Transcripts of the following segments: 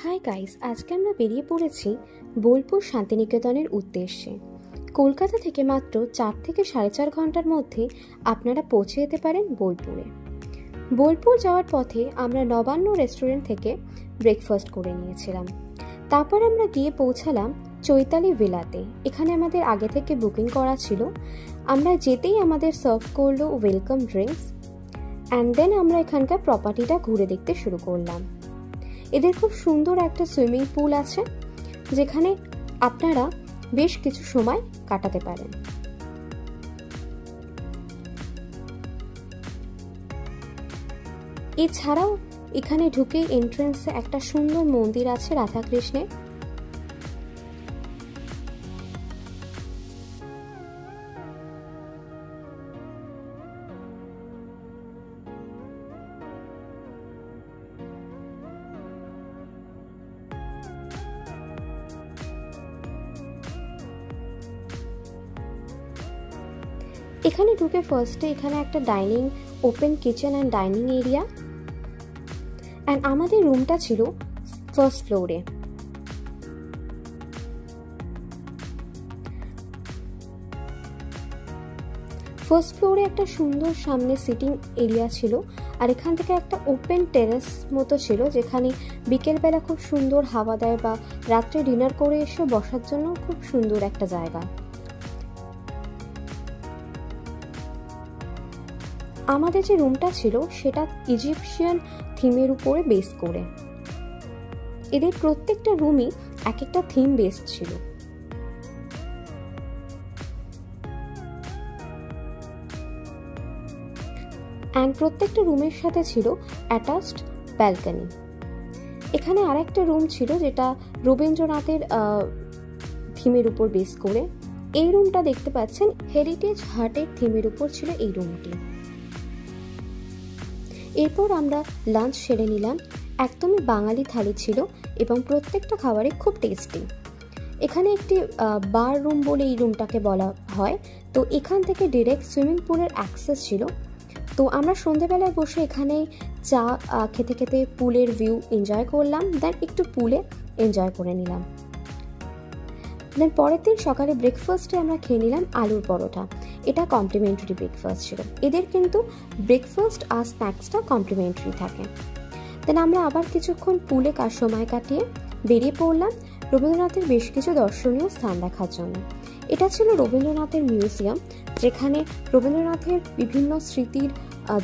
Hi guys, আজকে আমরা বেরিয়ে পড়েছি বোলপুর শান্তিনিকেতনের উদ্দেশ্যে। কলকাতা থেকে মাত্র 4 থেকে 4.5 ঘন্টার মধ্যে আপনারা পৌঁছে যেতে পারেন বোলপুরে। বোলপুর যাওয়ার পথে আমরা নবান্ন রেস্টুরেন্ট থেকে ব্রেকফাস্ট করে নিয়েছিলাম। তারপর আমরা গিয়ে পৌঁছালাম চৈতালি ভিলাতে। এখানে আমাদের আগে থেকে বুকিং করা ছিল। আমরা যেতেই আমাদের সার্ভ করলো ওয়েলকাম ড্রিঙ্কস অ্যান্ড দেন আমরা এখানকার প্রপার্টিটা ঘুরে দেখতে শুরু করলাম। এদের খুব সুন্দর একটা সুইমিং পুল আছে, যেখানে আপনারা বেশ কিছু সময় কাটাতে পারেন। এছাড়াও এখানে ঢুকে এন্ট্রান্সে একটা সুন্দর মন্দির আছে রাধাকৃষ্ণের। এখানে ঢুকে ফার্স্টে এখানে একটা dining, open kitchen and dining area, and আমাদের রুমটা ছিল ফার্স্ট ফ্লোরে। ফার্স্ট ফ্লোরে একটা সুন্দর সামনে সিটিং এরিয়া ছিল, আর এখান থেকে একটা ওপেন টেরেস মতো ছিল, যেখানে বিকেলবেলা খুব সুন্দর হাওয়া দেয় বা রাত্রে ডিনার করে এসে বসার জন্য খুব সুন্দর একটা জায়গা। আমাদের যে রুমটা ছিল সেটা ইজিপশিয়ান থিমের উপরে বেস করে। এদের প্রত্যেকটা রুমই এক একটা থিম বেস ছিল। অ্যান্ড প্রত্যেকটা রুমের সাথে ছিল অ্যাটাচড ব্যালকনি। এখানে আরেকটা রুম ছিল যেটা রবীন্দ্রনাথের থিমের উপর বেস করে। এই রুমটা দেখতে পাচ্ছেন হেরিটেজ হার্টের থিমের উপর ছিল এই রুমটি। এরপর আমরা লাঞ্চ সেরে নিলাম। একদমই বাঙালি থালি ছিল এবং প্রত্যেকটা খাবারই খুব টেস্টি। এখানে একটি বার রুম বলে এই রুমটাকে বলা হয়। তো এখান থেকে ডিরেক্ট সুইমিং পুলের অ্যাক্সেস ছিল। তো আমরা সন্ধেবেলায় বসে এখানেই চা খেতে খেতে পুলের ভিউ এনজয় করলাম, দেন একটু পুলে এনজয় করে নিলাম। দেন পরের দিন সকালে ব্রেকফাস্টে আমরা খেয়ে নিলাম আলুর পরোটা। এটা কমপ্লিমেন্টারি ব্রেকফাস্ট ছিল। এদের কিন্তু ব্রেকফাস্ট আর স্ন্যাক্সটা কমপ্লিমেন্টারি থাকে। দেন আমরা আবার কিছুক্ষণ পুলে সময় কাটিয়ে বেরিয়ে পড়লাম রবীন্দ্রনাথের বেশ কিছু দর্শনীয় স্থান দেখার জন্য। এটা ছিল রবীন্দ্রনাথের মিউজিয়াম, যেখানে রবীন্দ্রনাথের বিভিন্ন স্মৃতির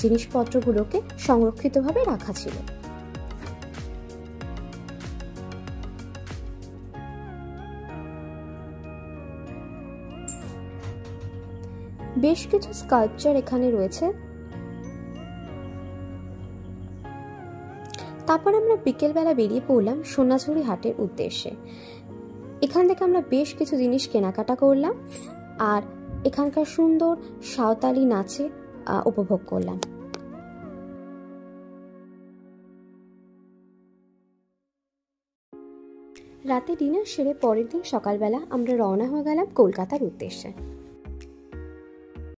জিনিসপত্রগুলোকে সংরক্ষিতভাবে রাখা ছিল। বেশ কিছু স্কাল্পচার এখানে রয়েছে। তারপর আমরা বিকেলবেলা বেরিয়ে পড়লাম সোনাঝুরি হাটের উদ্দেশ্যে। এখান থেকে আমরা বেশ কিছু জিনিস কেনাকাটা করলাম আর এখানকার সুন্দর সাঁওতালি নাচে উপভোগ করলাম। রাতে ডিনার সেরে পরের দিন সকালবেলা আমরা রওনা হয়ে গেলাম কলকাতার উদ্দেশ্যে।